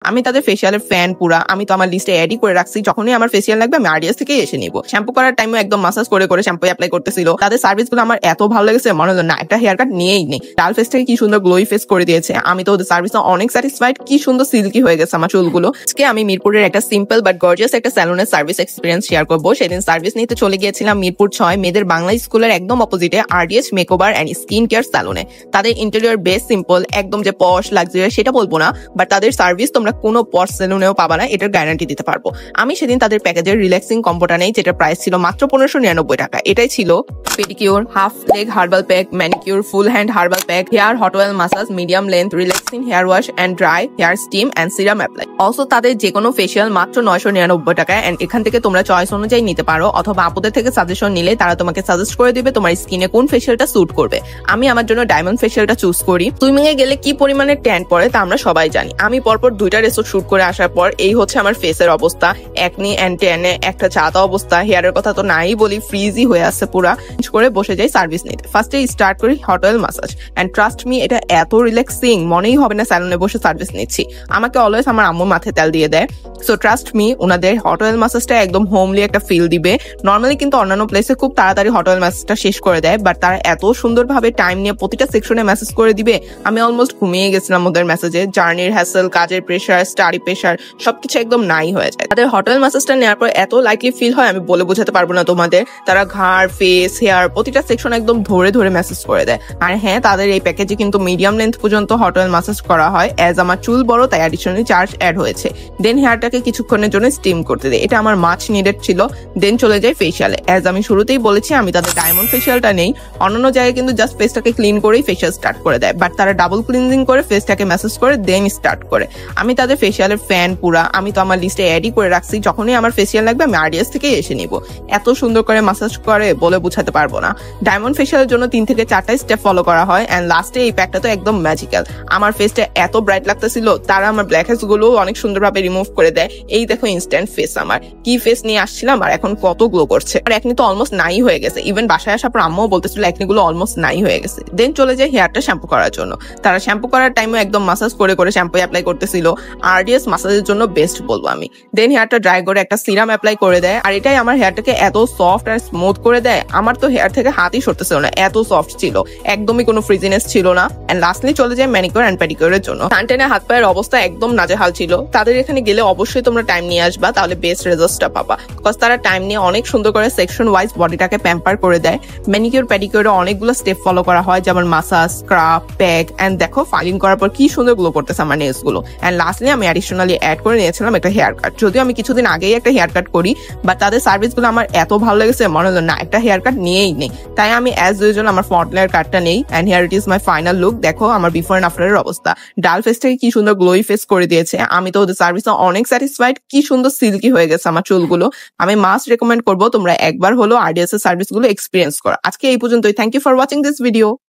আমি তাদের ফেসিয়ালের ফ্যান পুরা। আমি তো আমার লিস্টে অ্যাডই করে রাখছি, যখনই আমার ফেসিয়াল লাগবে আমি আরডিএস থেকে এসে নিব। শ্যাম্পু করার টাইমও একদম মাসাজ করে করে শ্যাম্পু অ্যাপ্লাই করতেছিল। তাদের সার্ভিসগুলো আমার এত ভালো লেগেছে, মনে হলো না একটা হেয়ার কাট নিয়েই নেই। ডাল ফেস থেকে কি সুন্দর গ্লোই ফেস করে দিয়েছে। আমি তো ওদের সার্ভিসে অনেক স্যাটিসফাইড। কি সুন্দর সিল্কি হয়ে গেছে আমার চুলগুলো। আজকে আমি মিরপুরের একটা সিম্পল বাট গর্জিয়াস একটা স্যালুনের সার্ভিস এক্সপিরিয়েন্স শেয়ার করবো। সেদিন সার্ভিস নিতে চলে গিয়েছিলাম মিরপুর 6 মেয়েদের বাংলা স্কুলের একদম অপোজিটে RDS makeover and skin care স্যালুনে। তাদের ইন্টেরিয়র বেস সিম্পল, একদম যে পশ লাক্সারিয়াস সেটা বলবো না, বাট তাদের সার্ভিস তোমরা কোনো পশ সেলুনেও পাবা না, এটার গ্যারান্টি দিতে পারবো। আমি সেদিন তাদের প্যাকেজের রিল্যাক্সিং কম্বোটা নেই, যেটা প্রাইস ছিল মাত্র 1599 টাকা। এটাই ছিল pedicure, half leg herbal pack, manicure, full hand herbal pack, hair hot oil massage, medium length, relaxing hair wash and dry hair steam and serum apply. Also তাদের যে কোনো ফেসিয়াল মাত্র 999 টাকা। এন্ড এখান থেকে তোমরা চয়েস অনুযায়ী নিতে পারো, অথবা আপুদের থেকে সাজেশন নিলে তারা তোমাকে সাজেস্ট করে দিবে তোমার স্কিনে কোন ফেসিয়ালটা স্যুট করবে। আমি আমার জন্য ডায়মন্ড ফেসিয়ালটা চুজ করি। সুইমিং এ গেলে কি পরিমাণে ট্যান পড়ে তা আমরা সবাই জানি। আমি পরপর 2টা রেসোর্ট শুট করে আসার পর এই হচ্ছে আমার ফেসের অবস্থা। একনি এন্ড ট্যানে একটা চাঁদা অবস্থা। হেয়ারের কথা তো নাই বলি, ফ্রিজি হয়ে আছে পুরা। করে বসে যাই সার্ভিস নিতে। ফার্স্টে স্টার্ট করি hot oil massage. And trust me, এটা এত রিল্যাক্সিং, মনেই হবে না স্যালুনে বসে সার্ভিস নিচ্ছি। আমাকে অলওয়েজ আমার আম্মুর মাথায় তেল দিয়ে দেয়। সো ট্রাস্ট মি, ওনাদের হট অয়েল মাসাজটা একদম হোমলি একটা ফিল দিবে। নর্মালি কিন্তু অন্যান্য প্লেসে খুব তাড়াতাড়ি হট অয়েল মাসাজটা শেষ করে দেয়, বাট তারা এত সুন্দরভাবে টাইম নিয়ে প্রতিটা সেকশনে মেসেজ করে দিবে। আমি অলমোস্ট ঘুমিয়ে গেছিলাম ওদের মেসেজে। জার্নির হ্যাসেল, কাজের প্রেশার, স্টাডি প্রেশার সবকিছু একদম নাই হয়ে যায়। তাদের হট অয়েল মাসাজটা নেওয়ার পর এত লাইটলি ফিল হয়, আমি বলে বোঝাতে পারবো না তোমাদের। তারা ঘাড়, ফেস, হেয়ার প্রতিটা সেকশন একদম ধরে ধরে মেসেজ করে দেয়। আর হ্যাঁ, তাদের এই প্যাকেজে কিন্তু মিডিয়াম লেন্থ পর্যন্ত হট অয়েল মাসাজ করা হয়। অ্যাজ আমার চুল বড় তাই অ্যাডিশনালি চার্জ অ্যাড হয়েছে। দেন হেয়ারটাকে কিছুক্ষণের জন্য স্টিম করতে দেয়, এটা আমার মাছ নিডেড ছিল। দেন চলে যায় ফেসিয়ালে। অ্যাজ আমি শুরুতেই বলেছি, আমি তাদের ডায়মন্ড ফেসিয়ালটা নেই। অন্যান্য জায়গায় কিন্তু জাস্ট ফেসটাকে ক্লিন করেই ফেসিয়াল স্টার্ট করে দেয়, বাট তারা ডাবল ক্লিনজিং করে ফেসটাকে মেসেজ করে দেন স্টার্ট করে। আমি তাদের ফেসিয়ালের ফ্যান পুরা। আমি তো আমার লিস্টে অ্যাডই করে রাখছি, যখনই আমার ফেসিয়াল লাগবে আমি আরডিএস থেকে এসে নিব। এত সুন্দর করে মাসাজ করে বলে বোঝাতে পারবো না। ডায়মন্ড ফেসিয়ালের জন্য 3 থেকে 4টা স্টেপ ফলো করা হয়। এন্ড লাস্টে এই প্যাকটা তো একদম ম্যাজিক্যাল। আমার ফেসটা এত ব্রাইট লাগতেছিল, তারা আমার ব্ল্যাক হেডস গুলো অনেক সুন্দরভাবে রিমুভ করে দেয়। এই দেখো ইনস্ট্যান্ট ফেস, আমার কি ফেস নিয়ে আসছিলাম আর এখন কত গ্লো করছে। আর একনি তো অলমোস্ট নাই হয়ে গেছে। ইভেন বাসায় আসার পর আম্মাও বলতেছিল একনি গুলো অলমোস্ট নাই হয়ে গেছে। দেন চলে যায় হেয়ারটা শ্যাম্পু করার জন্য। তারা শ্যাম্পু করার টাইমও একদম মাসাজ করে করে শ্যাম্পু অ্যাপ্লাই করতেছিল। আরডিএস মাসাজের জন্য বেস্ট বলবো আমি। দেন হেয়ারটা ড্রাই করে একটা সিরাম অ্যাপ্লাই করে দেয়, আর এটাই আমার হেয়ারটাকে এত সফট আর স্মুথ করে দেয়। আমার তো হেয়ার থেকে হাতই সরতেছিল না, এত সফট ছিল, একদমই কোনো ফ্রিজিনেস ছিল না। এন্ড লাস্টলি চলে যায় ম্যানিকিউর এন্ড পেডিকিউরের জন্য। সানটেনে হাত পায়ের অবস্থা একদম নাজেহাল ছিল। তাদের এখানে গেলে অবশ্যই তোমরা টাইম নিয়ে আসবা, তাহলে বেস্ট রেজাল্টটা পাবা। বিকজ তারা টাইম নিয়ে অনেক সুন্দর করে সেকশন ওয়াইজ বডিটাকে প্যাম্পার করে দেয়। ম্যানিকিউর পেডিকিউরে অনেকগুলো স্টেপ ফলো করা হয়, যেমন মাসাজ, স্ক্রাব, প্যাক, এন্ড দেখো ফাইলিং করার পর কি সুন্দর গ্লো করতেছে আমার নেলস গুলো। এন্ড লাস্টলি আমি অ্যাডিশনালি অ্যাড করে নিয়েছিলাম একটা হেয়ার কাট। যদিও আমি কিছুদিন আগেই একটা হেয়ার কাট করি, বাট তাদের সার্ভিস গুলো আমার এত ভালো লেগেছে, মনে হলো না একটা হেয়ার কাট নিয়েই নেই। তাই আমি অ্যাজ ইউজুয়াল আমার ফ্রন্ট লেয়ার কাটটা নেই। And here it is my final look. দেখো আমার বিফোর এন্ড আফটারের অবস্থা। ডাল ফেস থেকে কি সুন্দর গ্লোই ফেস করে দিয়েছে। আমি তো ওদের সার্ভিসে অনেক স্যাটিসফাইড। কি সুন্দর সিল্কি হয়ে গেছে আমার চুলগুলো। আমি মাস্ট রেকমেন্ড করবো তোমরা একবার হলো আরডিএস এর সার্ভিস গুলো এক্সপিরিয়েন্স করো। আজকে এই পর্যন্তই। Thank you for watching this video.